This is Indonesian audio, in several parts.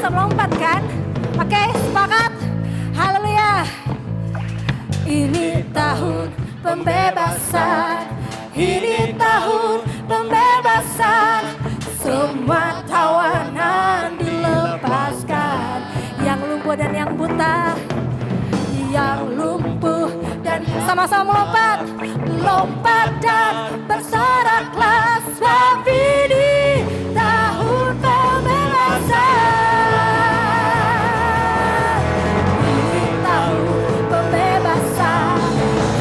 bisa melompat kan? Oke, sepakat? Haleluya. Ini tahun pembebasan, ini tahun pembebasan. Semua tawanan dilepaskan. Yang lumpuh dan yang buta, yang lumpuh dan sama-sama melompat. Lompat dan bersoraklah, sebab ini tahun pembebasan. Ini tahun pembebasan,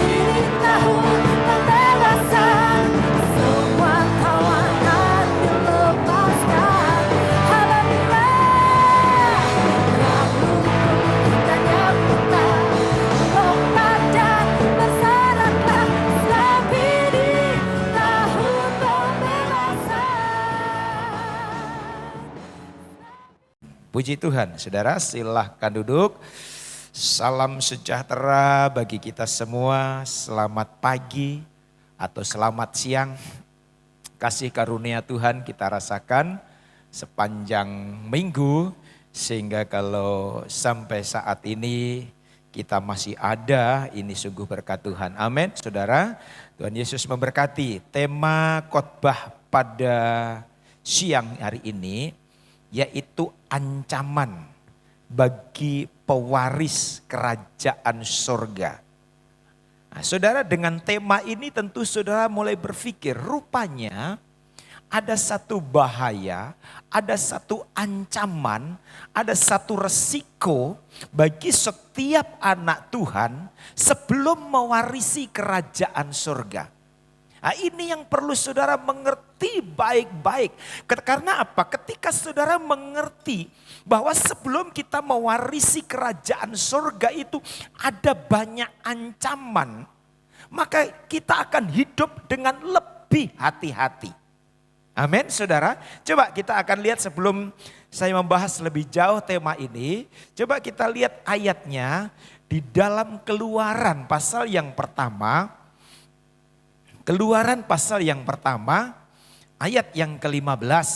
ini tahun pembebasan. Semua tawanan dilepaskan. Haleluya. Yang lumpuh dan yang buta, lompat dan bersoraklah, sebab ini tahun pembebasan. Puji Tuhan, saudara silahkan duduk. Salam sejahtera bagi kita semua, selamat pagi atau selamat siang. Kasih karunia Tuhan kita rasakan sepanjang minggu, sehingga kalau sampai saat ini kita masih ada, ini sungguh berkat Tuhan. Amin, saudara. Tuhan Yesus memberkati. Tema khotbah pada siang hari ini yaitu ancaman bagi pewaris kerajaan surga. Nah, saudara, dengan tema ini tentu saudara mulai berpikir, rupanya ada satu bahaya, ada satu ancaman, ada satu resiko bagi setiap anak Tuhan sebelum mewarisi kerajaan surga. Nah, ini yang perlu saudara mengerti baik-baik. Karena apa? Ketika saudara mengerti bahwa sebelum kita mewarisi kerajaan surga itu ada banyak ancaman, maka kita akan hidup dengan lebih hati-hati. Amin, saudara. Coba kita akan lihat sebelum saya membahas lebih jauh tema ini. Coba kita lihat ayatnya di dalam Keluaran pasal yang pertama. Keluaran pasal yang pertama, ayat yang ke-15.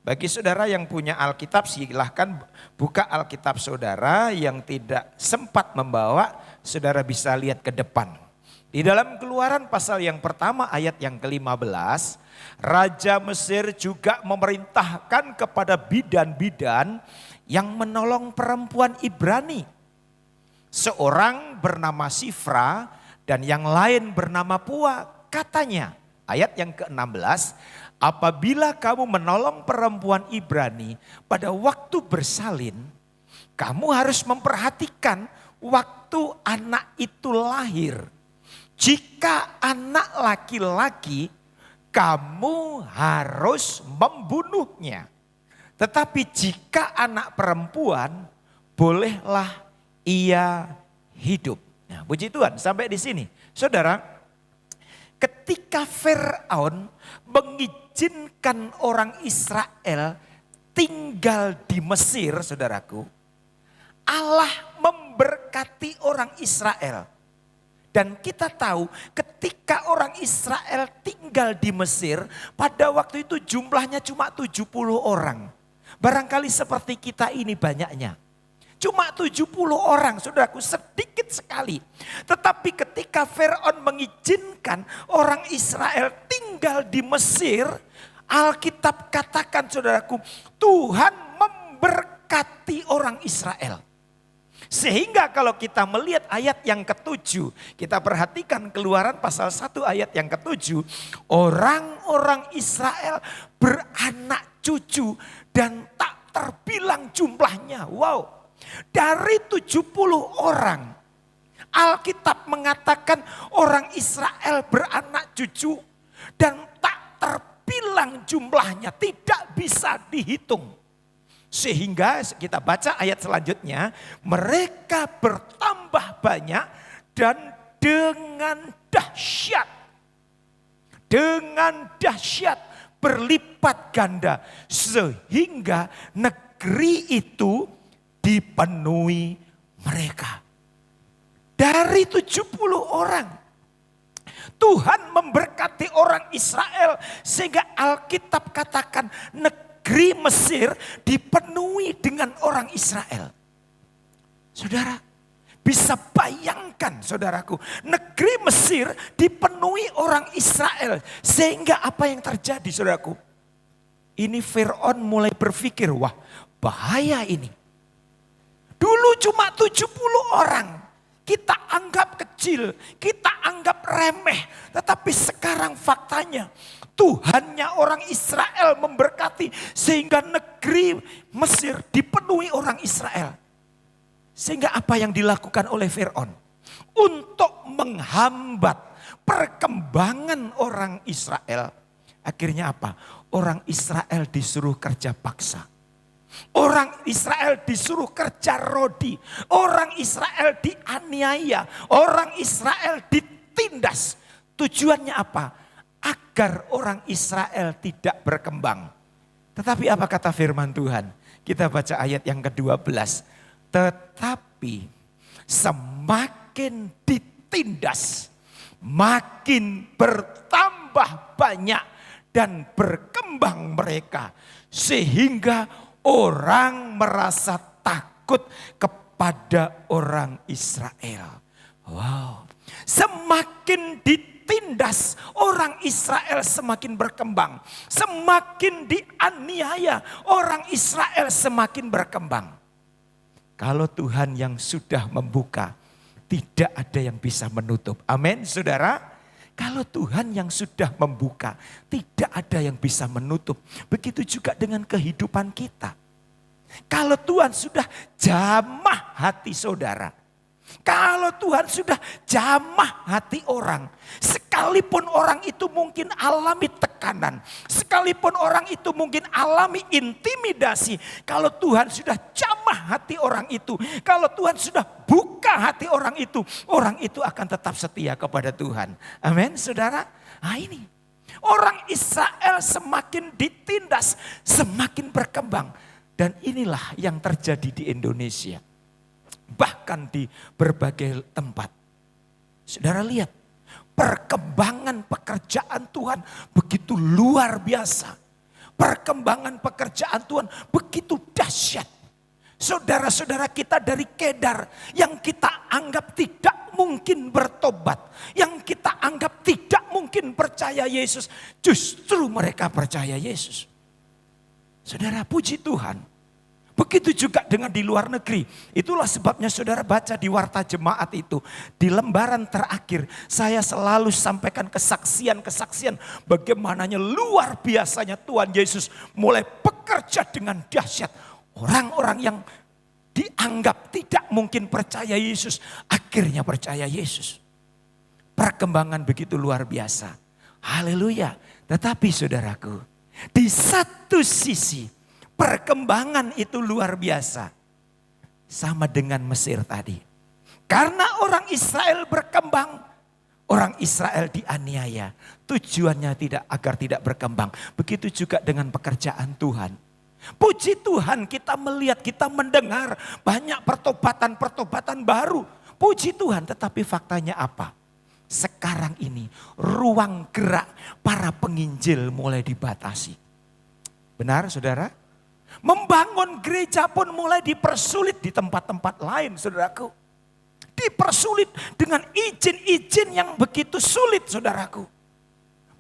Bagi saudara yang punya Alkitab, silahkan buka Alkitab saudara. Yang tidak sempat membawa, saudara bisa lihat ke depan. Di dalam Keluaran pasal yang pertama, ayat yang ke-15, Raja Mesir juga memerintahkan kepada bidan-bidan yang menolong perempuan Ibrani. Seorang bernama Sifra dan yang lain bernama Pua. Katanya, ayat yang ke-16, apabila kamu menolong perempuan Ibrani pada waktu bersalin, kamu harus memperhatikan waktu anak itu lahir. Jika anak laki-laki, kamu harus membunuhnya. Tetapi jika anak perempuan, bolehlah ia hidup. Nah, puji Tuhan, sampai di sini. Saudara, ketika Firaun mengizinkan orang Israel tinggal di Mesir, saudaraku, Allah memberkati orang Israel. Dan kita tahu ketika orang Israel tinggal di Mesir, pada waktu itu jumlahnya cuma 70 orang. Barangkali seperti kita ini banyaknya. Cuma 70 orang, saudaraku, sedikit sekali. Tetapi ketika Firaun mengizinkan orang Israel tinggal di Mesir, Alkitab katakan, saudaraku, Tuhan memberkati orang Israel. Sehingga kalau kita melihat ayat yang ke-7, kita perhatikan Keluaran pasal 1 ayat yang ke-7, orang-orang Israel beranak cucu dan tak terbilang jumlahnya. Wow. Dari 70 orang, Alkitab mengatakan orang Israel beranak cucu dan tak terbilang jumlahnya, tidak bisa dihitung. Sehingga kita baca ayat selanjutnya, mereka bertambah banyak dan dengan dahsyat berlipat ganda, sehingga negeri itu dipenuhi mereka. Dari 70 orang, Tuhan memberkati orang Israel sehingga Alkitab katakan negeri negeri Mesir dipenuhi dengan orang Israel. Saudara, bisa bayangkan saudaraku, negeri Mesir dipenuhi orang Israel. Sehingga apa yang terjadi saudaraku? Ini Fir'aun mulai berpikir, wah bahaya ini. Dulu cuma 70 orang. Kita anggap kecil, kita anggap remeh. Tetapi sekarang faktanya Tuhannya orang Israel memberkati. Sehingga negeri Mesir dipenuhi orang Israel. Sehingga apa yang dilakukan oleh Fir'aun? Untuk menghambat perkembangan orang Israel. Akhirnya apa? Orang Israel disuruh kerja paksa. Orang Israel disuruh kerja rodi. Orang Israel dianiaya. Orang Israel ditindas. Tujuannya apa? Agar orang Israel tidak berkembang. Tetapi apa kata firman Tuhan? Kita baca ayat yang ke-12. Tetapi semakin ditindas, makin bertambah banyak dan berkembang mereka. Sehingga orang merasa takut kepada orang Israel. Wow. Semakin ditindas, orang Israel semakin berkembang. Semakin dianiaya, orang Israel semakin berkembang. Kalau Tuhan yang sudah membuka, tidak ada yang bisa menutup. Amin, saudara. Kalau Tuhan yang sudah membuka, tidak ada yang bisa menutup. Begitu juga dengan kehidupan kita. Kalau Tuhan sudah jamah hati saudara. Kalau Tuhan sudah jamah hati orang. Sekalipun orang itu mungkin alami tekanan. Sekalipun orang itu mungkin alami intimidasi. Kalau Tuhan sudah jamah hati orang itu. Kalau Tuhan sudah buka hati orang itu. Orang itu akan tetap setia kepada Tuhan. Amin saudara. Nah ini. Orang Israel semakin ditindas. Semakin berkembang. Dan inilah yang terjadi di Indonesia. Bahkan di berbagai tempat. Saudara lihat, perkembangan pekerjaan Tuhan begitu luar biasa. Perkembangan pekerjaan Tuhan begitu dahsyat. Saudara-saudara kita dari Kedar yang kita anggap tidak mungkin bertobat. Yang kita anggap tidak mungkin percaya Yesus. Justru mereka percaya Yesus. Saudara, puji Tuhan. Begitu juga dengan di luar negeri. Itulah sebabnya saudara baca di Warta Jemaat itu. Di lembaran terakhir saya selalu sampaikan kesaksian-kesaksian. Bagaimananya luar biasanya Tuhan Yesus mulai bekerja dengan dahsyat. Orang-orang yang dianggap tidak mungkin percaya Yesus. Akhirnya percaya Yesus. Perkembangan begitu luar biasa. Haleluya. Tetapi saudaraku, di satu sisi perkembangan itu luar biasa. Sama dengan Mesir tadi. Karena orang Israel berkembang. Orang Israel dianiaya. Tujuannya agar tidak berkembang. Begitu juga dengan pekerjaan Tuhan. Puji Tuhan kita melihat, kita mendengar banyak pertobatan-pertobatan baru. Puji Tuhan, tetapi faktanya apa? Sekarang ini ruang gerak para penginjil mulai dibatasi. Benar saudara? Membangun gereja pun mulai dipersulit di tempat-tempat lain saudaraku. Dipersulit dengan izin-izin yang begitu sulit saudaraku.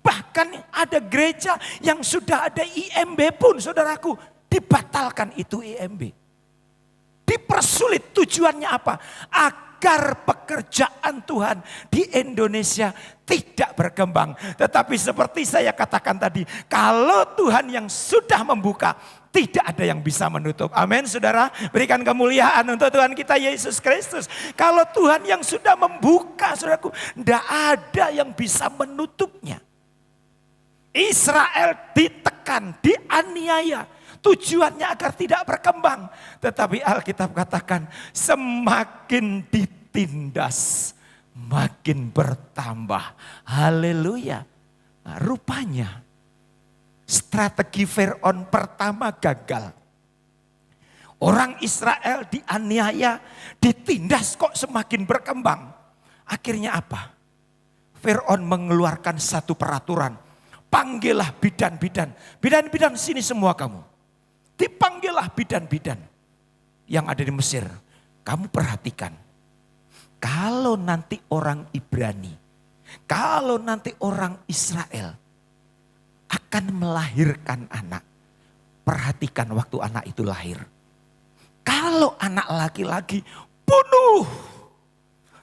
Bahkan ada gereja yang sudah ada IMB pun saudaraku. Dibatalkan itu IMB. Dipersulit, tujuannya apa? Agar pekerjaan Tuhan di Indonesia tidak berkembang. Tetapi seperti saya katakan tadi, kalau Tuhan yang sudah membuka, tidak ada yang bisa menutup. Amin saudara. Berikan kemuliaan untuk Tuhan kita Yesus Kristus. Kalau Tuhan yang sudah membuka saudaraku, tidak ada yang bisa menutupnya. Israel ditekan, dianiaya. Tujuannya agar tidak berkembang. Tetapi Alkitab katakan semakin ditindas, makin bertambah. Haleluya. Nah, rupanya strategi Fir'aun pertama gagal. Orang Israel dianiaya, ditindas kok semakin berkembang. Akhirnya apa? Fir'aun mengeluarkan satu peraturan. Panggillah bidan-bidan. Bidan-bidan sini semua kamu. Dipanggillah bidan-bidan yang ada di Mesir. Kamu perhatikan, kalau nanti orang Ibrani, kalau nanti orang Israel akan melahirkan anak, perhatikan waktu anak itu lahir. Kalau anak laki-laki, bunuh.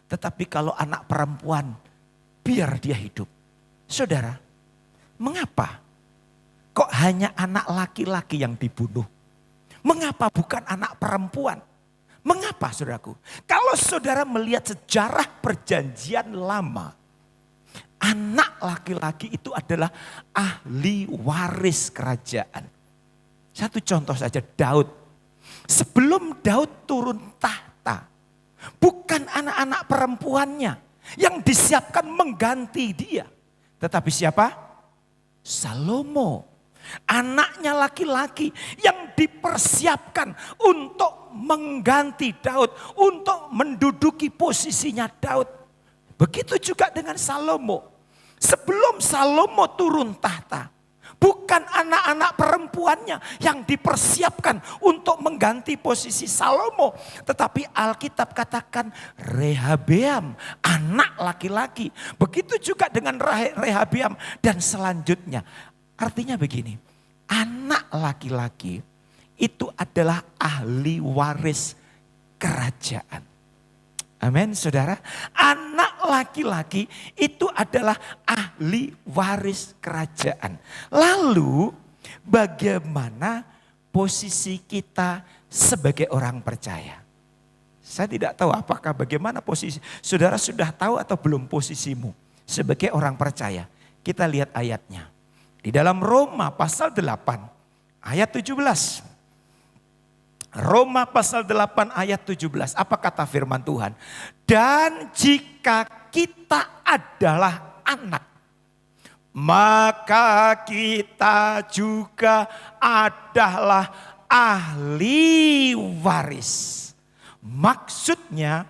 Tetapi kalau anak perempuan, biar dia hidup. Saudara, mengapa kok hanya anak laki-laki yang dibunuh? Mengapa bukan anak perempuan? Mengapa saudaraku? Kalau saudara melihat sejarah perjanjian lama, anak laki-laki itu adalah ahli waris kerajaan. Satu contoh saja, Daud. Sebelum Daud turun tahta, bukan anak-anak perempuannya yang disiapkan mengganti dia. Tetapi siapa? Salomo. Anaknya laki-laki yang dipersiapkan untuk mengganti Daud, untuk menduduki posisinya Daud. Begitu juga dengan Salomo. Sebelum Salomo turun tahta, bukan anak-anak perempuannya yang dipersiapkan untuk mengganti posisi Salomo. Tetapi Alkitab katakan Rehabeam, anak laki-laki. Begitu juga dengan Rehabeam dan selanjutnya. Artinya begini, anak laki-laki itu adalah ahli waris kerajaan. Amin saudara. Anak laki-laki itu adalah ahli waris kerajaan. Lalu bagaimana posisi kita sebagai orang percaya? Saya tidak tahu apakah bagaimana posisi. Saudara sudah tahu atau belum posisimu sebagai orang percaya? Kita lihat ayatnya. Di dalam Roma pasal 8 ayat 17. Roma pasal 8 ayat 17. Apa kata firman Tuhan? Dan jika kita adalah anak, maka kita juga adalah ahli waris. Maksudnya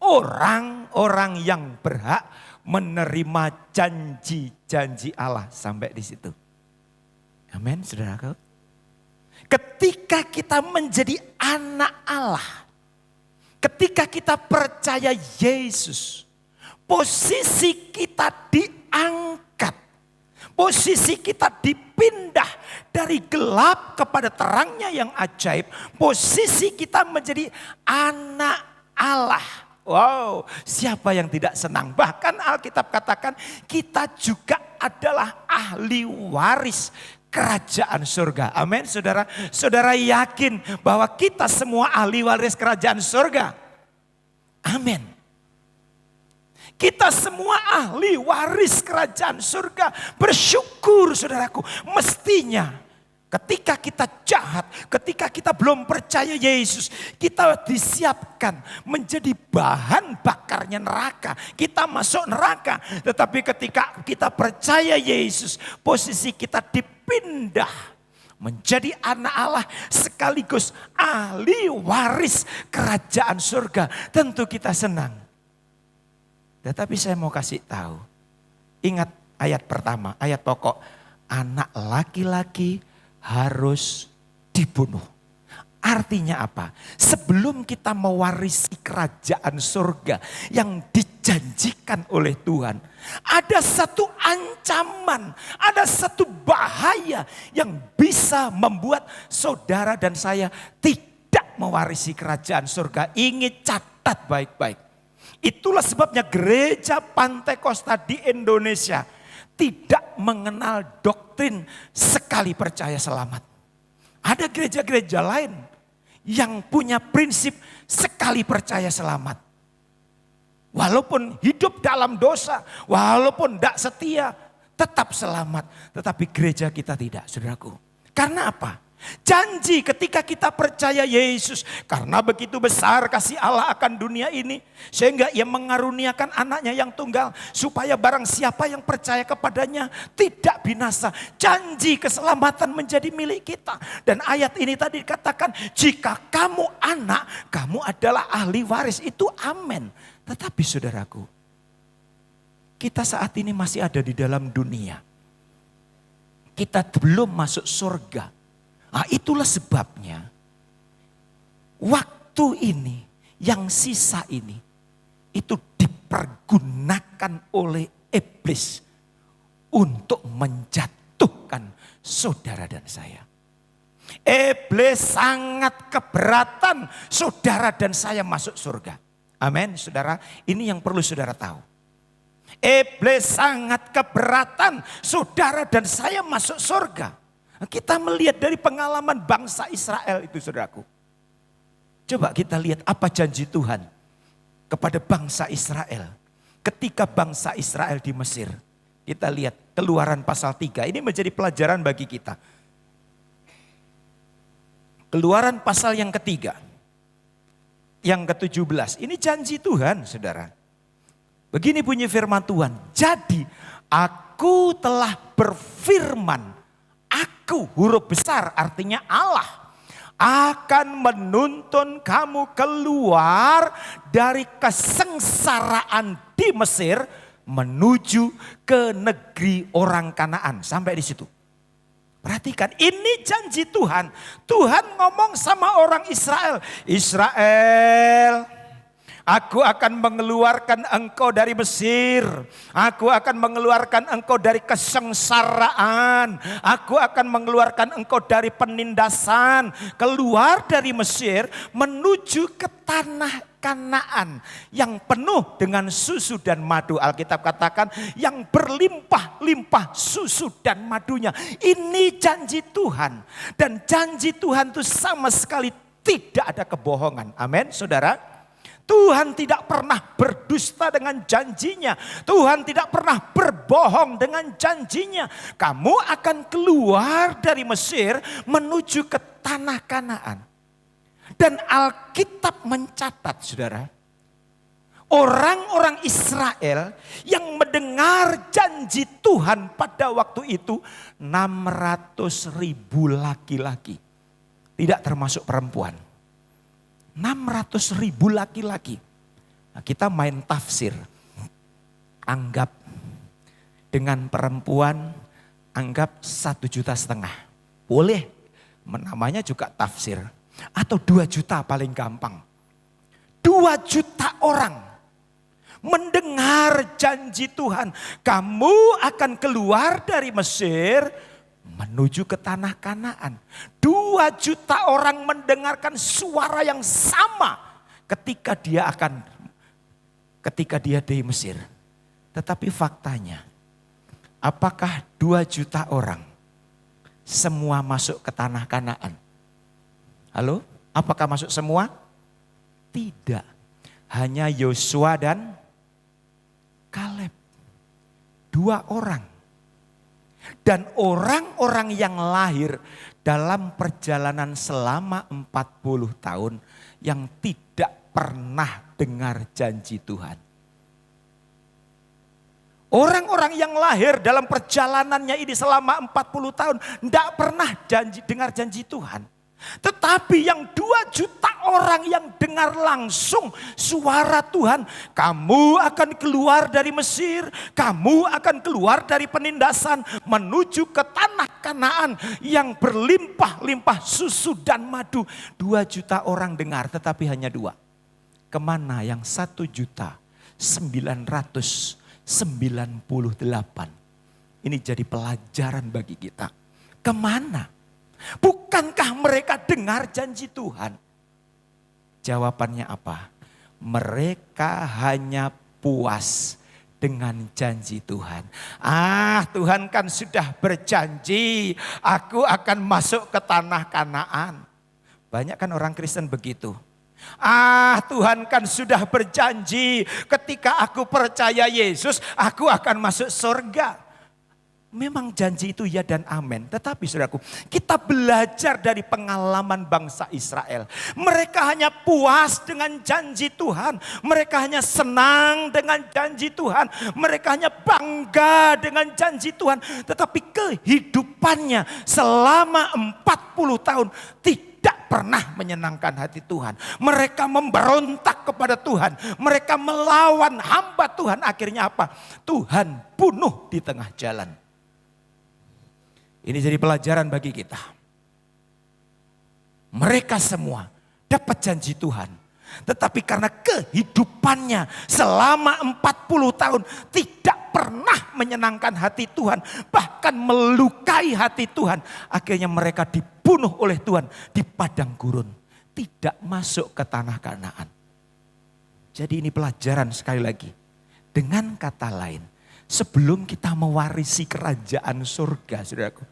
orang-orang yang berhak menerima janji-janji Allah. Sampai di situ. Amin, saudaraku. Ketika kita menjadi anak Allah, ketika kita percaya Yesus, posisi kita diangkat, posisi kita dipindah dari gelap kepada terangnya yang ajaib, posisi kita menjadi anak Allah. Wow, siapa yang tidak senang? Bahkan Alkitab katakan kita juga adalah ahli waris kerajaan surga. Amin saudara. Saudara yakin bahwa kita semua ahli waris kerajaan surga? Amin. Kita semua ahli waris kerajaan surga. Bersyukur saudaraku. Mestinya ketika kita jahat, ketika kita belum percaya Yesus, kita disiapkan menjadi bahan bakarnya neraka. Kita masuk neraka. Tetapi ketika kita percaya Yesus, posisi kita dipindah menjadi anak Allah sekaligus ahli waris kerajaan surga. Tentu kita senang. Tetapi saya mau kasih tahu. Ingat ayat pertama, ayat pokok. Anak laki-laki harus dibunuh. Artinya apa? Sebelum kita mewarisi kerajaan surga yang dijanjikan oleh Tuhan, ada satu ancaman, ada satu bahaya yang bisa membuat saudara dan saya tidak mewarisi kerajaan surga. Ingat, catat baik-baik. Itulah sebabnya gereja Pantai Kosta di Indonesia tidak mengenal doktrin sekali percaya selamat. Ada gereja-gereja lain yang punya prinsip sekali percaya selamat. Walaupun hidup dalam dosa, walaupun tidak setia, tetap selamat. Tetapi gereja kita tidak, saudaraku. Karena apa? Janji ketika kita percaya Yesus, karena begitu besar kasih Allah akan dunia ini, sehingga ia mengaruniakan anaknya yang tunggal, supaya barang siapa yang percaya kepadanya tidak binasa. Janji keselamatan menjadi milik kita. Dan ayat ini tadi dikatakan, jika kamu anak, kamu adalah ahli waris. Itu amin. Tetapi saudaraku, kita saat ini masih ada di dalam dunia. Kita belum masuk surga. Nah, itulah sebabnya waktu ini yang sisa ini itu dipergunakan oleh iblis untuk menjatuhkan saudara dan saya. Iblis sangat keberatan saudara dan saya masuk surga. Amin, saudara. Ini yang perlu saudara tahu. Iblis sangat keberatan saudara dan saya masuk surga. Kita melihat dari pengalaman bangsa Israel itu, saudaraku. Coba kita lihat apa janji Tuhan kepada bangsa Israel. Ketika bangsa Israel di Mesir. Kita lihat Keluaran pasal 3. Ini menjadi pelajaran bagi kita. Keluaran pasal yang ketiga. Yang ke-17. Ini janji Tuhan, saudara. Begini bunyi firman Tuhan. Jadi aku telah berfirman. Aku, huruf besar artinya Allah. Akan menuntun kamu keluar dari kesengsaraan di Mesir menuju ke negeri orang Kanaan. Sampai di situ. Perhatikan, ini janji Tuhan. Tuhan ngomong sama orang Israel. Israel, aku akan mengeluarkan engkau dari Mesir. Aku akan mengeluarkan engkau dari kesengsaraan. Aku akan mengeluarkan engkau dari penindasan. Keluar dari Mesir menuju ke tanah Kanaan yang penuh dengan susu dan madu. Alkitab katakan yang berlimpah-limpah susu dan madunya. Ini janji Tuhan. Dan janji Tuhan itu sama sekali tidak ada kebohongan. Amin, saudara. Tuhan tidak pernah berdusta dengan janjinya. Tuhan tidak pernah berbohong dengan janjinya. Kamu akan keluar dari Mesir menuju ke tanah Kanaan. Dan Alkitab mencatat, saudara, orang-orang Israel yang mendengar janji Tuhan pada waktu itu 600.000 laki-laki. Tidak termasuk perempuan. 600.000 laki-laki. Nah, kita main tafsir. Anggap dengan perempuan, anggap 1,5 juta. Boleh, namanya juga tafsir. Atau 2 juta paling gampang. 2 juta orang mendengar janji Tuhan. Kamu akan keluar dari Mesir menuju ke tanah Kanaan. 2 juta orang mendengarkan suara yang sama ketika dia di Mesir. Tetapi faktanya, apakah 2 juta orang semua masuk ke tanah Kanaan? Halo, apakah masuk semua? Tidak. Hanya Yosua dan Kaleb. 2 orang. Dan orang-orang yang lahir dalam perjalanan selama 40 tahun yang tidak pernah dengar janji Tuhan. Orang-orang yang lahir dalam perjalanannya ini selama 40 tahun tidak pernah dengar janji Tuhan. Tetapi yang 2 juta orang yang dengar langsung suara Tuhan. Kamu akan keluar dari Mesir. Kamu akan keluar dari penindasan. Menuju ke tanah Kanaan yang berlimpah-limpah susu dan madu. 2 juta orang dengar tetapi hanya 2. Kemana yang 1.998. Ini jadi pelajaran bagi kita. Kemana? Bukankah mereka dengar janji Tuhan? Jawabannya apa? Mereka hanya puas dengan janji Tuhan. Tuhan kan sudah berjanji, aku akan masuk ke tanah Kanaan. Banyak kan orang Kristen begitu. Tuhan kan sudah berjanji, ketika aku percaya Yesus, aku akan masuk surga. Memang janji itu ya dan amin. Tetapi saudaraku, kita belajar dari pengalaman bangsa Israel. Mereka hanya puas dengan janji Tuhan. Mereka hanya senang dengan janji Tuhan. Mereka hanya bangga dengan janji Tuhan. Tetapi kehidupannya selama 40 tahun tidak pernah menyenangkan hati Tuhan. Mereka memberontak kepada Tuhan. Mereka melawan hamba Tuhan. Akhirnya apa? Tuhan bunuh di tengah jalan. Ini jadi pelajaran bagi kita. Mereka semua dapat janji Tuhan. Tetapi karena kehidupannya selama 40 tahun tidak pernah menyenangkan hati Tuhan. Bahkan melukai hati Tuhan. Akhirnya mereka dibunuh oleh Tuhan di padang gurun. Tidak masuk ke tanah Kanaan. Jadi ini pelajaran sekali lagi. Dengan kata lain, sebelum kita mewarisi kerajaan surga, saudaraku.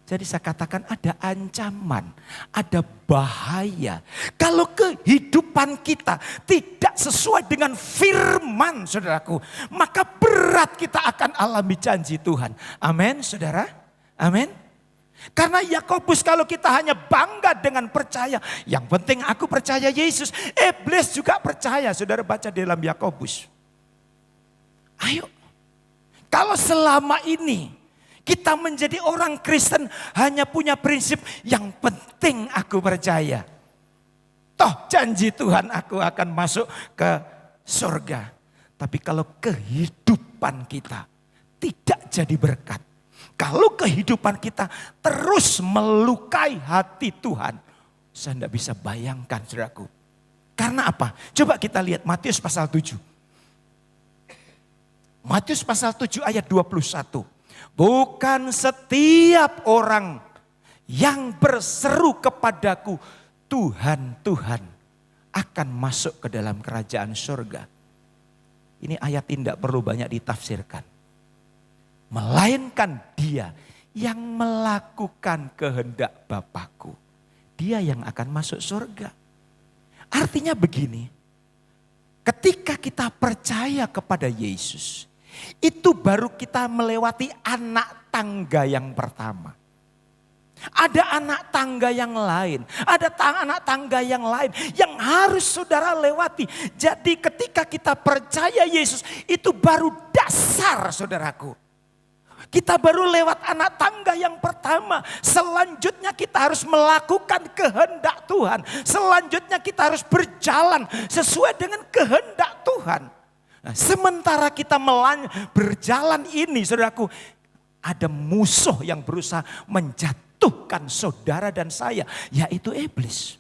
Jadi saya katakan ada ancaman, ada bahaya. Kalau kehidupan kita tidak sesuai dengan firman, saudaraku, maka berat kita akan alami janji Tuhan. Amin, saudara. Amin. Karena Yakobus kalau kita hanya bangga dengan percaya, yang penting aku percaya Yesus. Iblis juga percaya, saudara baca di dalam Yakobus. Ayo, kalau selama ini kita menjadi orang Kristen hanya punya prinsip yang penting aku percaya. Toh janji Tuhan aku akan masuk ke surga. Tapi kalau kehidupan kita tidak jadi berkat. Kalau kehidupan kita terus melukai hati Tuhan. Saya tidak bisa bayangkan, saudaraku. Karena apa? Coba kita lihat Matius pasal 7. Matius pasal 7 ayat 21. Bukan setiap orang yang berseru kepadaku, Tuhan, Tuhan, akan masuk ke dalam kerajaan surga. Ini ayat ini tidak perlu banyak ditafsirkan. Melainkan dia yang melakukan kehendak Bapakku. Dia yang akan masuk surga. Artinya begini, ketika kita percaya kepada Yesus, itu baru kita melewati anak tangga yang pertama. Ada anak tangga yang lain. Ada anak tangga yang lain yang harus saudara lewati. Jadi ketika kita percaya Yesus itu baru dasar saudaraku. Kita baru lewat anak tangga yang pertama. Selanjutnya kita harus melakukan kehendak Tuhan. Selanjutnya kita harus berjalan sesuai dengan kehendak Tuhan. Nah, sementara kita berjalan ini saudaraku, ada musuh yang berusaha menjatuhkan saudara dan saya, yaitu iblis.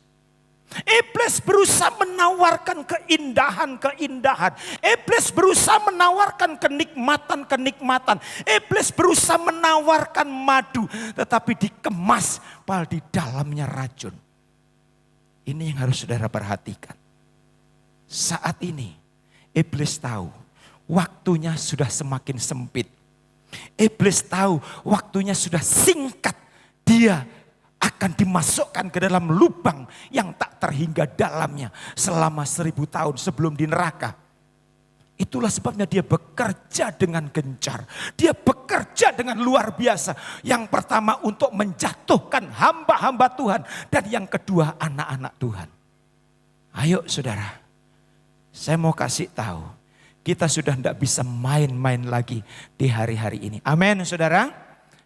Iblis berusaha menawarkan keindahan-keindahan. Iblis berusaha menawarkan kenikmatan-kenikmatan. Iblis berusaha menawarkan madu, tetapi dikemas padahal di dalamnya racun. Ini yang harus saudara perhatikan. Saat ini Iblis tahu waktunya sudah semakin sempit. Iblis tahu waktunya sudah singkat. Dia akan dimasukkan ke dalam lubang yang tak terhingga dalamnya selama 1000 tahun sebelum di neraka. Itulah sebabnya dia bekerja dengan gencar. Dia bekerja dengan luar biasa. Yang pertama untuk menjatuhkan hamba-hamba Tuhan. Dan yang kedua anak-anak Tuhan. Ayo saudara. Saya mau kasih tahu, kita sudah tidak bisa main-main lagi di hari-hari ini. Amin saudara.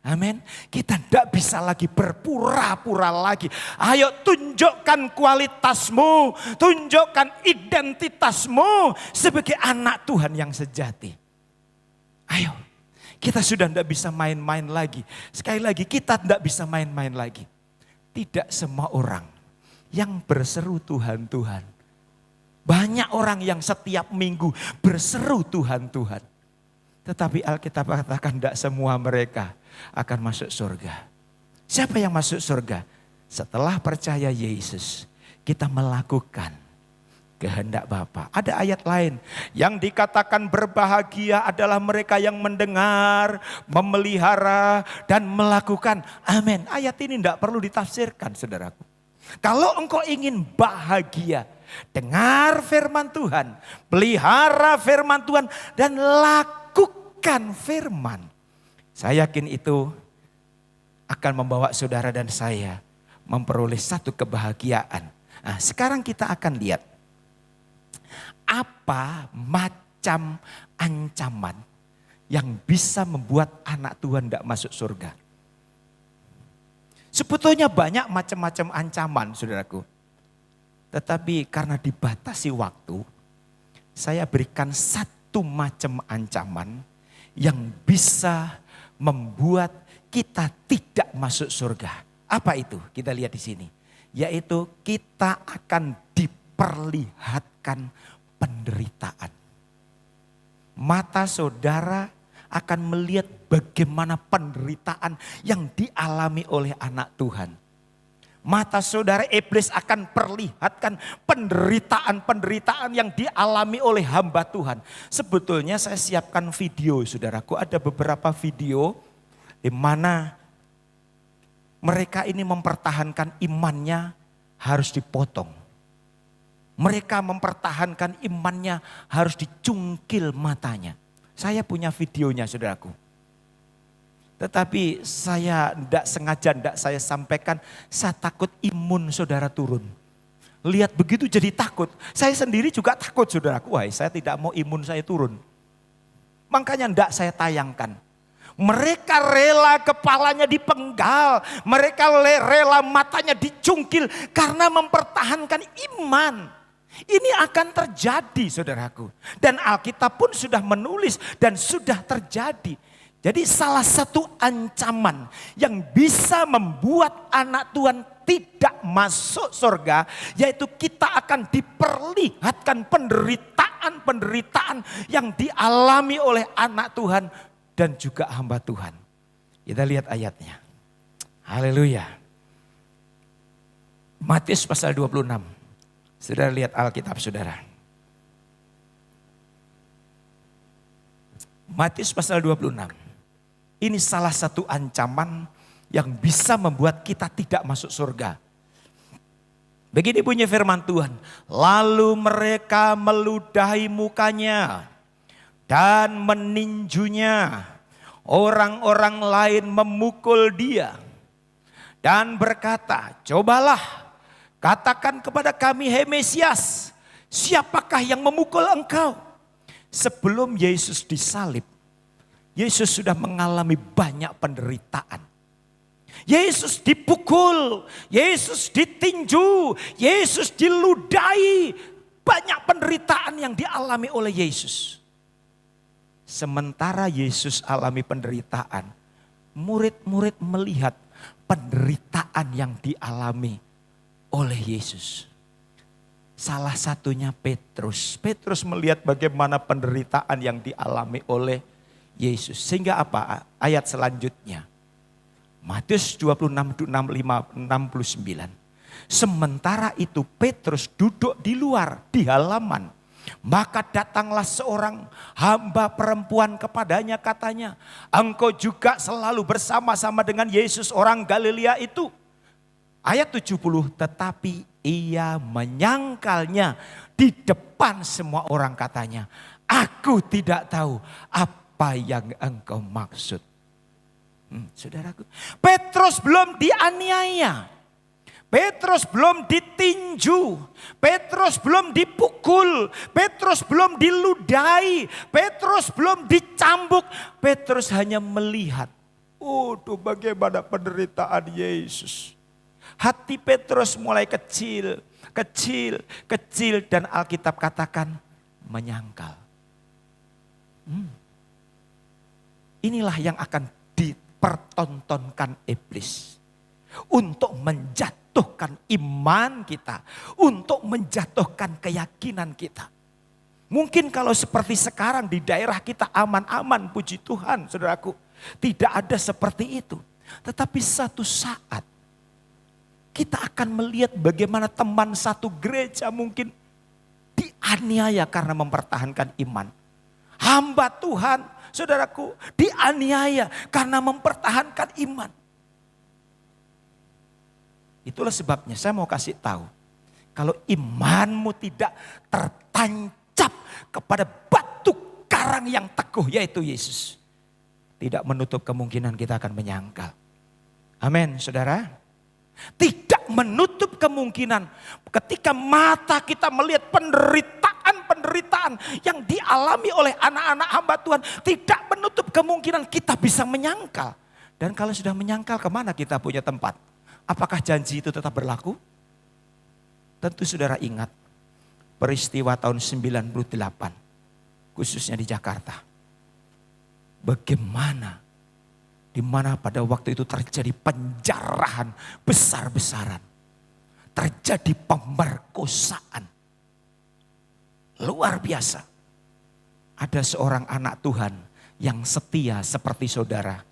Amin. Kita tidak bisa lagi berpura-pura lagi. Ayo tunjukkan kualitasmu, tunjukkan identitasmu sebagai anak Tuhan yang sejati. Ayo, kita sudah tidak bisa main-main lagi. Sekali lagi kita tidak bisa main-main lagi. Tidak semua orang yang berseru Tuhan, Tuhan. Banyak orang yang setiap minggu berseru Tuhan, Tuhan. Tetapi Alkitab katakan tidak semua mereka akan masuk surga. Siapa yang masuk surga? Setelah percaya Yesus, kita melakukan kehendak Bapa. Ada ayat lain yang dikatakan berbahagia adalah mereka yang mendengar, memelihara dan melakukan. Amin. Ayat ini tidak perlu ditafsirkan saudaraku. Kalau engkau ingin bahagia, dengar firman Tuhan, pelihara firman Tuhan dan lakukan firman. Saya yakin itu akan membawa saudara dan saya memperoleh satu kebahagiaan. Nah, sekarang kita akan lihat apa macam ancaman yang bisa membuat anak Tuhan tidak masuk surga. Sebetulnya banyak macam-macam ancaman saudaraku. Tetapi karena dibatasi waktu, saya berikan satu macam ancaman yang bisa membuat kita tidak masuk surga. Apa itu? Kita lihat di sini. Yaitu kita akan diperlihatkan penderitaan. Mata saudara akan melihat bagaimana penderitaan yang dialami oleh anak Tuhan. Mata saudara, iblis akan perlihatkan penderitaan-penderitaan yang dialami oleh hamba Tuhan. Sebetulnya saya siapkan video, saudaraku. Ada beberapa video di mana mereka ini mempertahankan imannya harus dipotong. Mereka mempertahankan imannya harus dicungkil matanya. Saya punya videonya, saudaraku. Tetapi saya tidak sengaja, tidak saya sampaikan, saya takut imun saudara turun. Lihat begitu jadi takut. Saya sendiri juga takut, saudaraku. Wah, saya tidak mau imun saya turun. Makanya tidak saya tayangkan. Mereka rela kepalanya dipenggal. Mereka rela matanya dicungkil karena mempertahankan iman. Ini akan terjadi, saudaraku. Dan Alkitab pun sudah menulis dan sudah terjadi. Jadi salah satu ancaman yang bisa membuat anak Tuhan tidak masuk surga, yaitu kita akan diperlihatkan penderitaan-penderitaan yang dialami oleh anak Tuhan dan juga hamba Tuhan. Kita lihat ayatnya. Haleluya. Matius pasal 26. Saudara lihat Alkitab saudara. Matius pasal 26. Ini salah satu ancaman yang bisa membuat kita tidak masuk surga. Begini bunyi firman Tuhan. Lalu mereka meludahi mukanya dan meninjunya. Orang-orang lain memukul dia dan berkata, cobalah katakan kepada kami, hei Mesias, siapakah yang memukul engkau? Sebelum Yesus disalib, Yesus sudah mengalami banyak penderitaan. Yesus dipukul, Yesus ditinju, Yesus diludahi. Banyak penderitaan yang dialami oleh Yesus. Sementara Yesus alami penderitaan, murid-murid melihat penderitaan yang dialami oleh Yesus. Salah satunya Petrus. Petrus melihat bagaimana penderitaan yang dialami oleh Yesus. Sehingga apa? Ayat selanjutnya. Matius 26, 65, 69. Sementara itu Petrus duduk di luar, di halaman. Maka datanglah seorang hamba perempuan kepadanya, katanya, engkau juga selalu bersama-sama dengan Yesus orang Galilea itu. Ayat 70, tetapi ia menyangkalnya di depan semua orang, katanya, aku tidak tahu apa yang engkau maksud. Saudaraku, Petrus belum dianiaya, Petrus belum ditinju, Petrus belum dipukul, Petrus belum diludahi, Petrus belum dicambuk. Petrus hanya melihat, tuh bagaimana penderitaan Yesus. Hati Petrus mulai kecil, dan Alkitab katakan menyangkal. Inilah yang akan dipertontonkan iblis untuk menjatuhkan iman kita, untuk menjatuhkan keyakinan kita. Mungkin kalau seperti sekarang di daerah kita aman-aman, puji Tuhan, saudaraku, tidak ada seperti itu. Tetapi satu saat kita akan melihat bagaimana teman satu gereja mungkin dianiaya karena mempertahankan iman. Hamba Tuhan, saudaraku, dianiaya karena mempertahankan iman. Itulah sebabnya saya mau kasih tahu. Kalau imanmu tidak tertancap kepada batu karang yang teguh, yaitu Yesus, tidak menutup kemungkinan kita akan menyangkal. Amin, saudara. Tidak menutup kemungkinan ketika mata kita melihat penderitaan yang dialami oleh anak-anak hamba Tuhan, tidak menutup kemungkinan kita bisa menyangkal. Dan kalau sudah menyangkal, kemana kita punya tempat? Apakah janji itu tetap berlaku? Tentu saudara ingat peristiwa tahun 98, khususnya di Jakarta. Bagaimana, di mana pada waktu itu terjadi penjarahan besar-besaran. terjadi pemerkosaan. Luar biasa. Ada seorang anak Tuhan yang setia seperti saudara.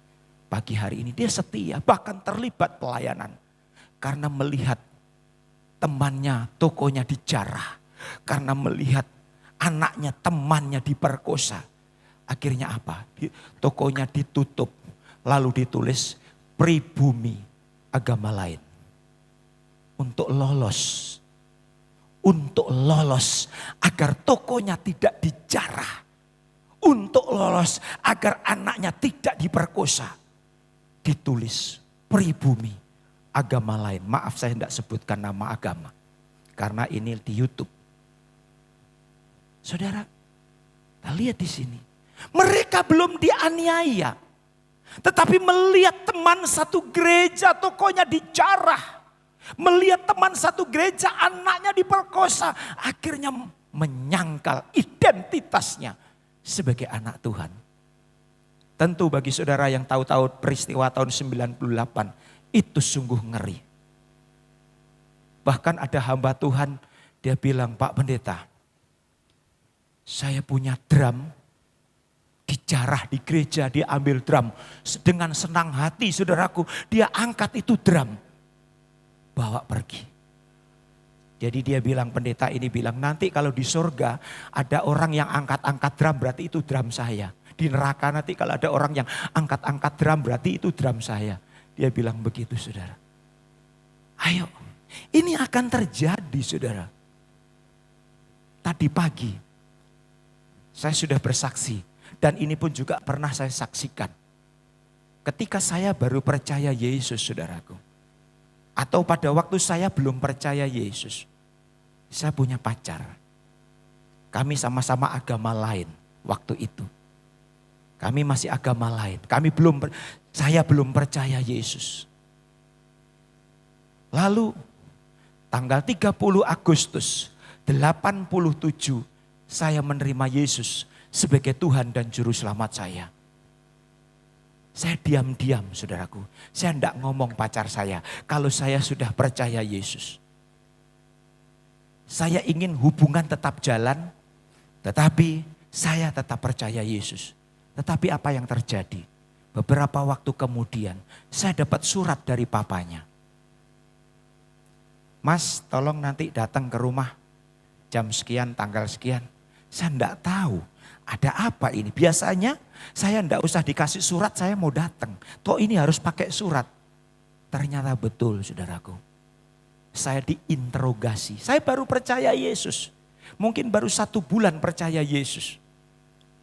Pagi hari ini dia setia, bahkan terlibat pelayanan. Karena melihat temannya, tokonya dijarah. Karena melihat anaknya, temannya diperkosa. Akhirnya apa? Tokonya ditutup. Lalu ditulis pribumi agama lain. Untuk lolos. Untuk lolos agar tokonya tidak dijarah. Untuk lolos agar anaknya tidak diperkosa. Ditulis pribumi agama lain. Maaf saya tidak sebutkan nama agama. Karena ini di YouTube. Saudara, kita lihat di sini. Mereka belum dianiaya. Tetapi melihat teman satu gereja tokonya dijarah. Melihat teman satu gereja anaknya diperkosa. Akhirnya menyangkal identitasnya sebagai anak Tuhan. Tentu bagi saudara yang tahu-tahu peristiwa tahun 98 itu sungguh ngeri. Bahkan ada hamba Tuhan dia bilang, Pak Pendeta, saya punya drum, dijarah di gereja, dia ambil drum. Dengan senang hati saudaraku, dia angkat itu drum. Bawa pergi. Jadi dia bilang, pendeta ini bilang, nanti kalau di surga ada orang yang angkat-angkat drum berarti itu drum saya. Di neraka nanti kalau ada orang yang angkat-angkat drum berarti itu drum saya. Dia bilang begitu saudara. Ayo, ini akan terjadi saudara. Tadi pagi saya sudah bersaksi dan ini pun juga pernah saya saksikan. Ketika saya baru percaya Yesus saudaraku. Atau pada waktu saya belum percaya Yesus. Saya punya pacar. Kami sama-sama agama lain waktu itu. Kami masih agama lain. Saya belum percaya Yesus. Lalu tanggal 30 Agustus 87 saya menerima Yesus sebagai Tuhan dan Juru Selamat saya. Saya diam-diam saudaraku. Saya tidak ngomong pacar saya kalau saya sudah percaya Yesus. Saya ingin hubungan tetap jalan, tetapi saya tetap percaya Yesus. Tetapi apa yang terjadi? Beberapa waktu kemudian saya dapat surat dari papanya. Mas tolong nanti datang ke rumah jam sekian, tanggal sekian. Saya tidak tahu ada apa ini. Biasanya saya tidak usah dikasih surat, saya mau datang. Toh ini harus pakai surat. Ternyata betul saudaraku. Saya diinterogasi. Saya baru percaya Yesus. Mungkin baru 1 bulan percaya Yesus.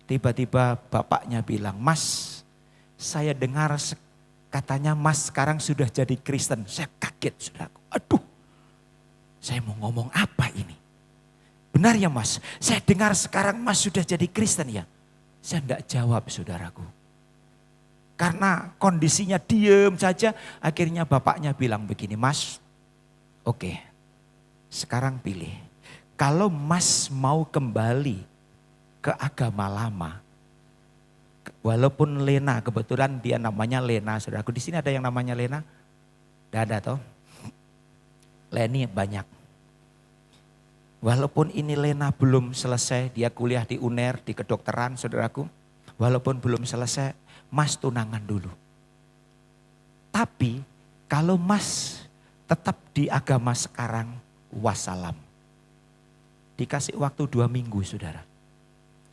Tiba-tiba bapaknya bilang, Mas saya dengar katanya Mas sekarang sudah jadi Kristen. Saya kaget saudaraku. Aduh, saya mau ngomong apa ini? Benar ya Mas, saya dengar sekarang Mas sudah jadi Kristen ya. Saya tidak jawab saudaraku. Karena kondisinya diem saja, akhirnya bapaknya bilang begini, Mas, oke, sekarang pilih. Kalau Mas mau kembali ke agama lama, walaupun Lena, kebetulan dia namanya Lena, saudaraku. Di sini ada yang namanya Lena? Tidak ada toh? Leni banyak. Walaupun ini Lena belum selesai, dia kuliah di UNER, di kedokteran saudaraku. Walaupun belum selesai, Mas tunangan dulu. Tapi kalau Mas tetap di agama sekarang, wassalam. Dikasih waktu 2 minggu saudara.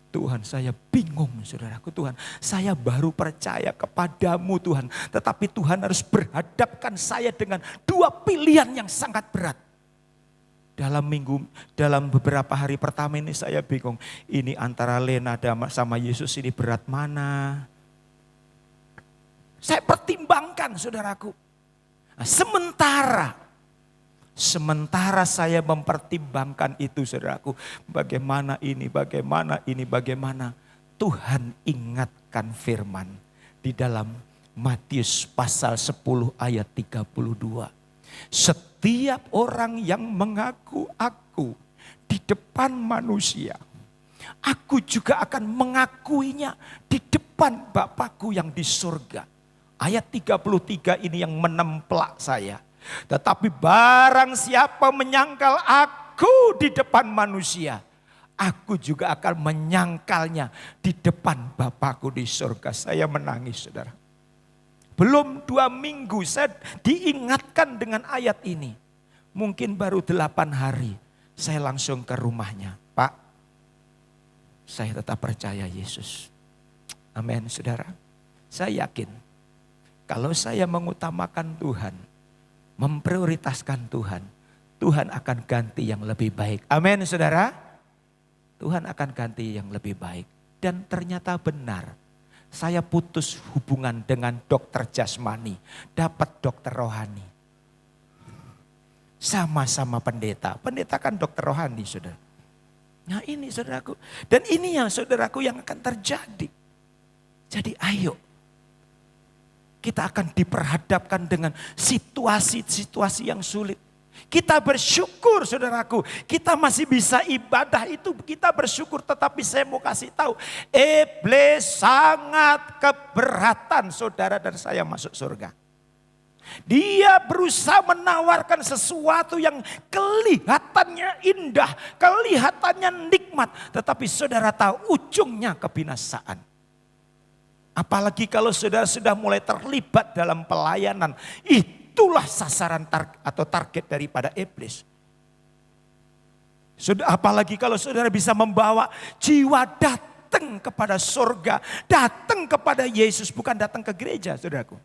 Tuhan saya bingung saudaraku, Tuhan saya baru percaya kepadamu Tuhan. Tetapi Tuhan harus berhadapkan saya dengan 2 pilihan yang sangat berat. Dalam beberapa hari pertama ini saya bingung. Ini antara Lena sama Yesus ini berat mana? Saya pertimbangkan saudaraku. Nah, sementara saya mempertimbangkan itu saudaraku. Bagaimana ini. Tuhan ingatkan firman di dalam Matius pasal 10 ayat 32. Setiap orang yang mengaku aku di depan manusia, aku juga akan mengakuinya di depan Bapakku yang di surga. Ayat 33 ini yang menemplak saya. Tetapi barang siapa menyangkal aku di depan manusia, aku juga akan menyangkalnya di depan Bapakku di surga. Saya menangis, saudara. Belum 2 minggu saya diingatkan dengan ayat ini. Mungkin baru 8 hari saya langsung ke rumahnya. Pak, saya tetap percaya Yesus. Amin, saudara. Saya yakin kalau saya mengutamakan Tuhan, memprioritaskan Tuhan, Tuhan akan ganti yang lebih baik. Amin, saudara. Tuhan akan ganti yang lebih baik. Dan ternyata benar. Saya putus hubungan dengan dokter jasmani, dapat dokter rohani. Sama-sama pendeta. Pendeta kan dokter rohani, saudara. Nah ini saudaraku. Dan ini yang saudaraku yang akan terjadi. Jadi ayo. Kita akan diperhadapkan dengan situasi-situasi yang sulit. Kita bersyukur saudaraku. Kita masih bisa ibadah itu. Kita bersyukur, tetapi saya mau kasih tahu. Iblis sangat keberatan saudara dan saya masuk surga. Dia berusaha menawarkan sesuatu yang kelihatannya indah. Kelihatannya nikmat. Tetapi saudara tahu ujungnya kebinasaan. Apalagi kalau saudara sudah mulai terlibat dalam pelayanan. Itulah sasaran atau target daripada iblis. Apalagi kalau saudara bisa membawa jiwa datang kepada surga. Datang kepada Yesus, bukan datang ke gereja, saudaraku.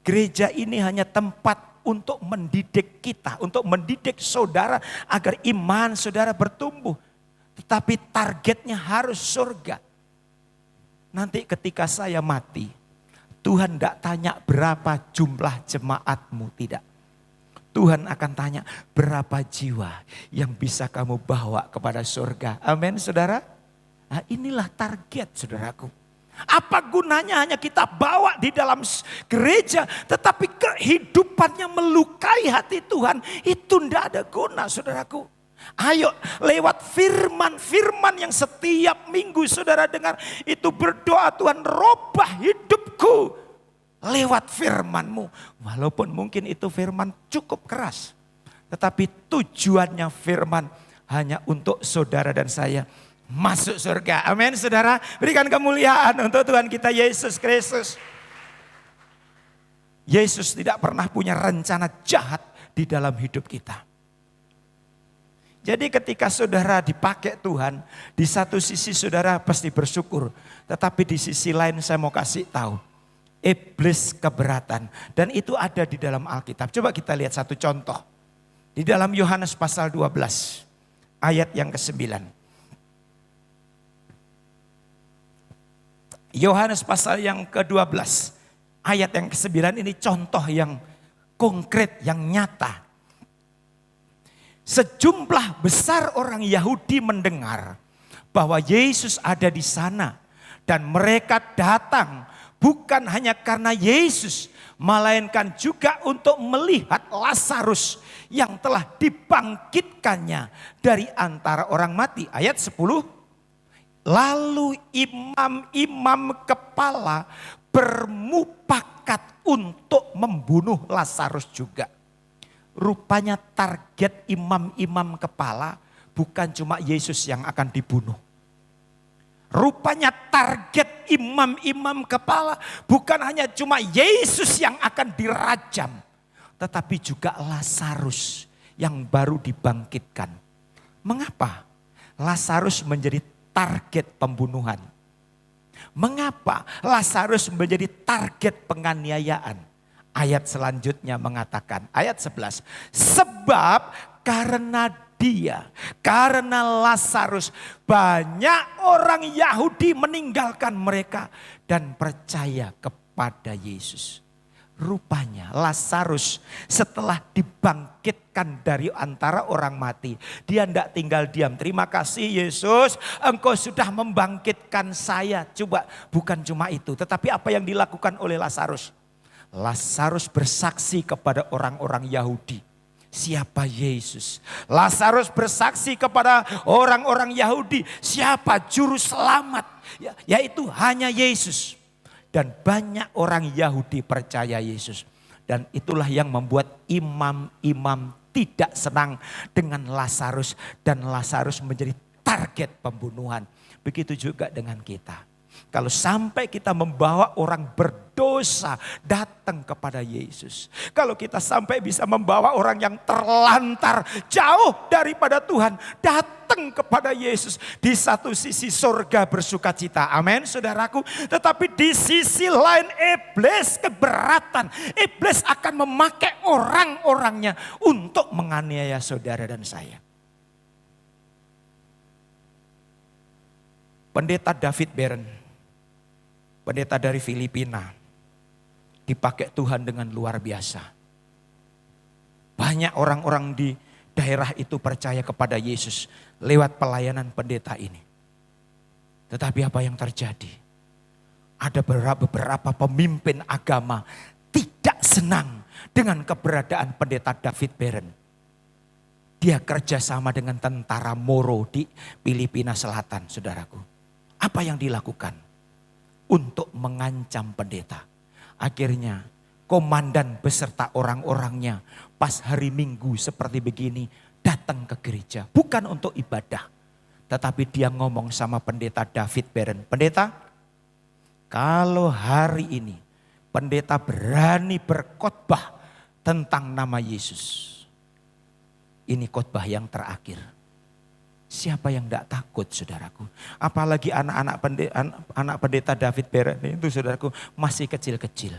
Gereja ini hanya tempat untuk mendidik kita. Untuk mendidik saudara agar iman saudara bertumbuh. Tetapi targetnya harus surga. Nanti ketika saya mati, Tuhan tidak tanya berapa jumlah jemaatmu, tidak. Tuhan akan tanya berapa jiwa yang bisa kamu bawa kepada surga. Amin, saudara. Nah, inilah target, saudaraku. Apa gunanya hanya kita bawa di dalam gereja, tetapi kehidupannya melukai hati Tuhan, itu tidak ada guna, saudaraku. Ayo lewat firman yang setiap minggu saudara dengar, itu berdoa, Tuhan robah hidupku lewat firman-Mu. Walaupun mungkin itu firman cukup keras, tetapi tujuannya firman hanya untuk saudara dan saya masuk surga. Amin, saudara. Berikan kemuliaan untuk Tuhan kita Yesus Kristus. Yesus tidak pernah punya rencana jahat di dalam hidup kita. Jadi ketika saudara dipakai Tuhan, di satu sisi saudara pasti bersyukur. Tetapi di sisi lain saya mau kasih tahu, iblis keberatan. Dan itu ada di dalam Alkitab. Coba kita lihat satu contoh. Di dalam Yohanes pasal 12, ayat yang ke-9. Yohanes pasal yang ke-12, ayat yang ke-9 ini contoh yang konkret, yang nyata. Sejumlah besar orang Yahudi mendengar bahwa Yesus ada di sana. Dan mereka datang bukan hanya karena Yesus, melainkan juga untuk melihat Lazarus yang telah dibangkitkannya dari antara orang mati. Ayat 10. Lalu imam-imam kepala bermufakat untuk membunuh Lazarus juga. Rupanya target imam-imam kepala bukan cuma Yesus yang akan dibunuh. Rupanya target imam-imam kepala bukan hanya cuma Yesus yang akan dirajam. Tetapi juga Lazarus yang baru dibangkitkan. Mengapa Lazarus menjadi target pembunuhan? Mengapa Lazarus menjadi target penganiayaan? Ayat selanjutnya mengatakan, ayat 11. Sebab karena Lazarus, banyak orang Yahudi meninggalkan mereka dan percaya kepada Yesus. Rupanya Lazarus setelah dibangkitkan dari antara orang mati, dia tidak tinggal diam. Terima kasih Yesus, Engkau sudah membangkitkan saya. Coba, bukan cuma itu, tetapi apa yang dilakukan oleh Lazarus? Lazarus bersaksi kepada orang-orang Yahudi. Siapa Yesus? Lazarus bersaksi kepada orang-orang Yahudi. Siapa juru selamat? Yaitu hanya Yesus. Dan banyak orang Yahudi percaya Yesus. Dan itulah yang membuat imam-imam tidak senang dengan Lazarus. Dan Lazarus menjadi target pembunuhan. Begitu juga dengan kita. Kalau sampai kita membawa orang berdosa datang kepada Yesus. Kalau kita sampai bisa membawa orang yang terlantar jauh daripada Tuhan datang kepada Yesus. Di satu sisi surga bersuka cita. Amin saudaraku. Tetapi di sisi lain iblis keberatan. Iblis akan memakai orang-orangnya untuk menganiaya saudara dan saya. Pendeta David Barron, pendeta dari Filipina, dipakai Tuhan dengan luar biasa. Banyak orang-orang di daerah itu percaya kepada Yesus lewat pelayanan pendeta ini. Tetapi apa yang terjadi? Ada beberapa pemimpin agama tidak senang dengan keberadaan pendeta David Barron. Dia kerjasama dengan tentara Moro di Filipina Selatan, saudaraku. Apa yang dilakukan? Untuk mengancam pendeta. Akhirnya komandan beserta orang-orangnya pas hari Minggu seperti begini datang ke gereja. Bukan untuk ibadah. Tetapi dia ngomong sama pendeta David Barron. Pendeta, kalau hari ini pendeta berani berkhotbah tentang nama Yesus. Ini khotbah yang terakhir. Siapa yang tidak takut saudaraku? Apalagi anak pendeta David Barron itu saudaraku masih kecil-kecil.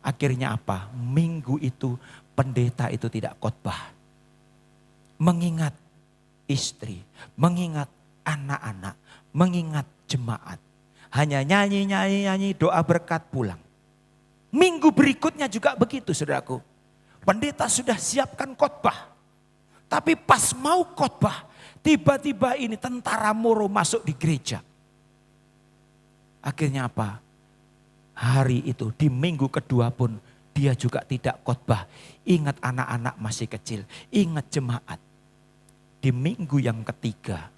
Akhirnya apa? Minggu itu pendeta itu tidak khotbah. Mengingat istri, mengingat anak-anak, mengingat jemaat. Hanya nyanyi doa berkat pulang. Minggu berikutnya juga begitu saudaraku. Pendeta sudah siapkan khotbah. Tapi pas mau khotbah, tiba-tiba ini tentara Moro masuk di gereja. Akhirnya apa? Hari itu di minggu kedua pun dia juga tidak khotbah. Ingat anak-anak masih kecil, ingat jemaat. Di minggu yang ketiga,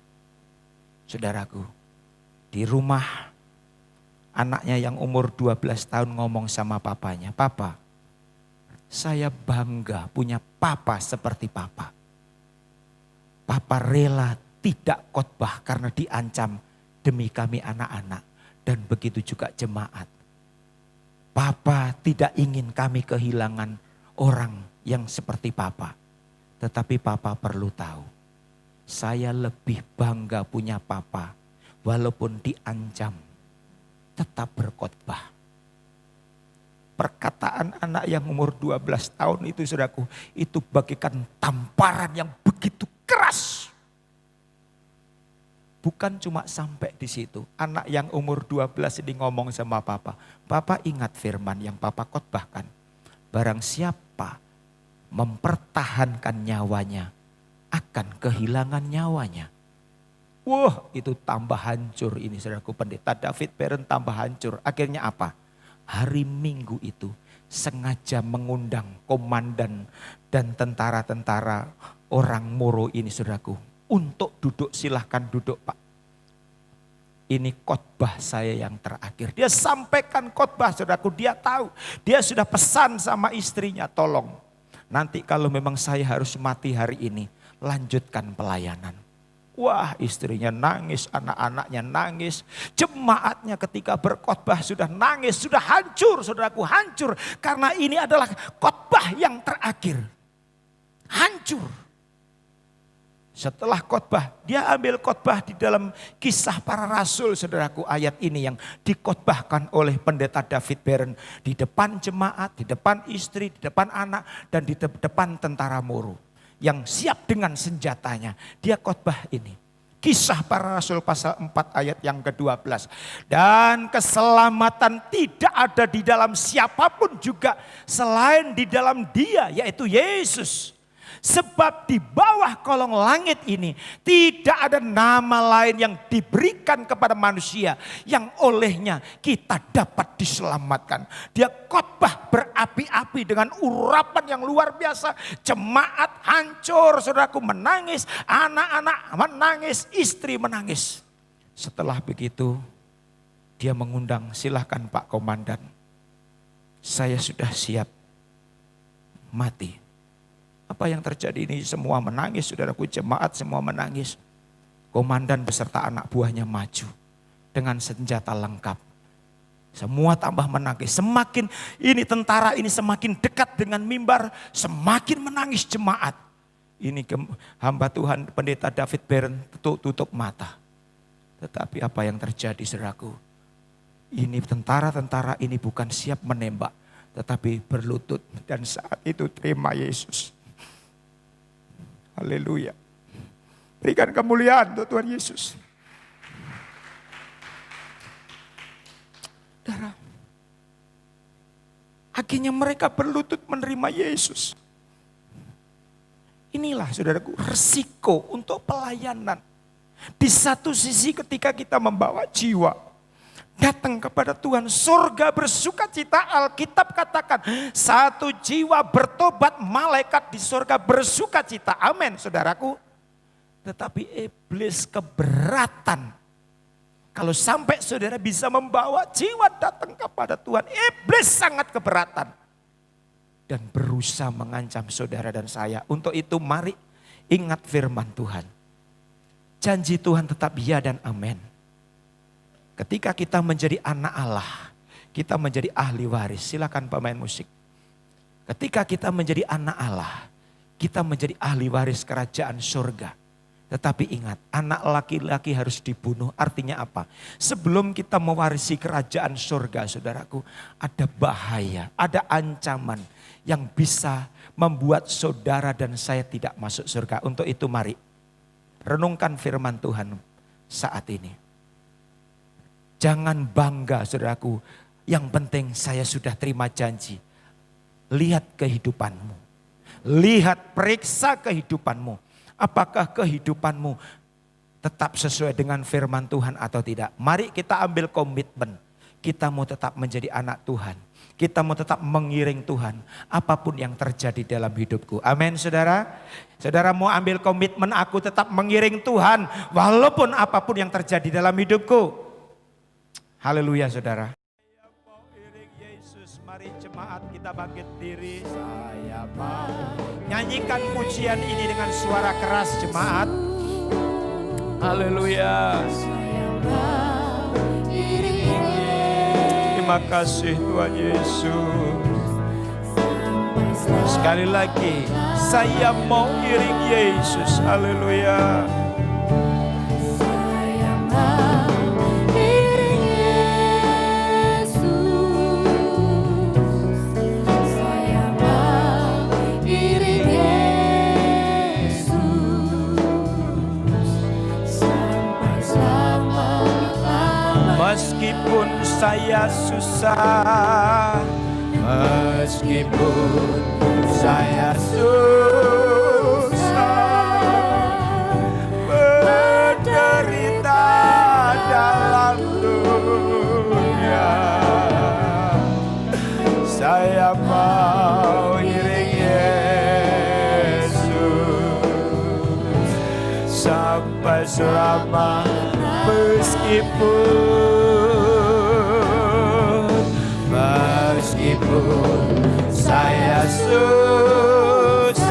saudaraku, di rumah anaknya yang umur 12 tahun ngomong sama papanya, "Papa, saya bangga punya papa seperti papa. Papa rela tidak khotbah karena diancam demi kami anak-anak dan begitu juga jemaat. Papa tidak ingin kami kehilangan orang yang seperti Papa. Tetapi Papa perlu tahu, saya lebih bangga punya Papa walaupun diancam tetap berkhotbah." Perkataan anak yang umur 12 tahun itu saudaraku, itu bagikan tamparan yang begitu keras. Bukan cuma sampai di situ. Anak yang umur 12 ini ngomong sama Papa. "Papa ingat firman yang Papa khotbahkan. Barang siapa mempertahankan nyawanya akan kehilangan nyawanya." Wah, itu tambah hancur ini saudaraku. Pendeta David Barron tambah hancur. Akhirnya apa? Hari Minggu itu sengaja mengundang komandan dan tentara-tentara orang Moro ini saudaraku. Untuk duduk, silahkan duduk Pak. Ini khotbah saya yang terakhir. Dia sampaikan khotbah saudaraku, dia tahu. Dia sudah pesan sama istrinya, tolong. Nanti kalau memang saya harus mati hari ini, lanjutkan pelayanan. Wah, istrinya nangis, anak-anaknya nangis. Jemaatnya ketika berkhotbah sudah nangis, sudah hancur saudaraku, hancur. Karena ini adalah khotbah yang terakhir. Hancur. Setelah khotbah, dia ambil khotbah di dalam Kisah Para Rasul saudaraku. Ayat ini yang dikhotbahkan oleh pendeta David Barron. Di depan jemaat, di depan istri, di depan anak, dan di depan tentara Moro. Yang siap dengan senjatanya. Dia khotbah ini. Kisah Para Rasul pasal 4 ayat yang ke-12. "Dan keselamatan tidak ada di dalam siapapun juga selain di dalam Dia, yaitu Yesus. Sebab di bawah kolong langit ini tidak ada nama lain yang diberikan kepada manusia yang olehnya kita dapat diselamatkan." Dia khotbah berapi-api dengan urapan yang luar biasa. Jemaat hancur, saudaraku menangis, anak-anak menangis, istri menangis. Setelah begitu dia mengundang, "Silahkan Pak Komandan, saya sudah siap mati. Apa yang terjadi ini? Semua menangis, saudaraku, jemaat semua menangis. Komandan beserta anak buahnya maju dengan senjata lengkap. Semua tambah menangis. Semakin ini tentara ini semakin dekat dengan mimbar, semakin menangis jemaat. Ini hamba Tuhan pendeta David Beren tutup mata. Tetapi apa yang terjadi, saudaraku? Ini tentara-tentara ini bukan siap menembak, tetapi berlutut. Dan saat itu terima Yesus. Haleluya. Berikan kemuliaan untuk Tuhan Yesus. Saudara, akhirnya mereka berlutut menerima Yesus. Inilah saudaraku resiko untuk pelayanan. Di satu sisi ketika kita membawa jiwa datang kepada Tuhan, surga bersuka cita. Alkitab katakan satu jiwa bertobat, malaikat di surga bersuka cita. Amin saudaraku. Tetapi iblis keberatan. Kalau sampai saudara bisa membawa jiwa datang kepada Tuhan, iblis sangat keberatan. Dan berusaha mengancam saudara dan saya. Untuk itu mari ingat firman Tuhan. Janji Tuhan tetap ya dan amin. Ketika kita menjadi anak Allah, kita menjadi ahli waris. Silakan pemain musik. Ketika kita menjadi anak Allah, kita menjadi ahli waris kerajaan surga. Tetapi ingat, anak laki-laki harus dibunuh. Artinya apa? Sebelum kita mewarisi kerajaan surga, saudaraku, ada bahaya, ada ancaman yang bisa membuat saudara dan saya tidak masuk surga. Untuk itu mari renungkan firman Tuhan saat ini. Jangan bangga, saudaraku, yang penting saya sudah terima janji. Lihat kehidupanmu, lihat periksa kehidupanmu. Apakah kehidupanmu tetap sesuai dengan firman Tuhan atau tidak? Mari kita ambil komitmen. Kita mau tetap menjadi anak Tuhan. Kita mau tetap mengiring Tuhan. Apapun yang terjadi dalam hidupku. Amin saudara. Saudara mau ambil komitmen, aku tetap mengiring Tuhan. Walaupun apapun yang terjadi dalam hidupku. Haleluya saudara. Saya mau iring Yesus. Mari jemaat kita bangkit diri. Saya mau. Nyanyikan pujian ini dengan suara keras jemaat. Haleluya. Terima kasih Tuhan Yesus. Sekali lagi, saya mau iring Yesus. Haleluya. Meskipun saya susah, meskipun saya susah, menderita dalam dunia, saya mau iring Yesus sampai selama. Meskipun saya susah,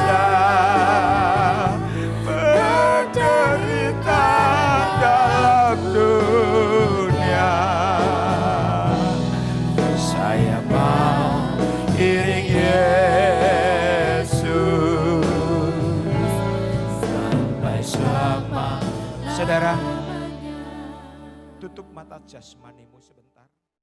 menderita dalam dunia, saya mau iring Yesus sampai selama. Saudara, tutup mata jasmanimu sebentar.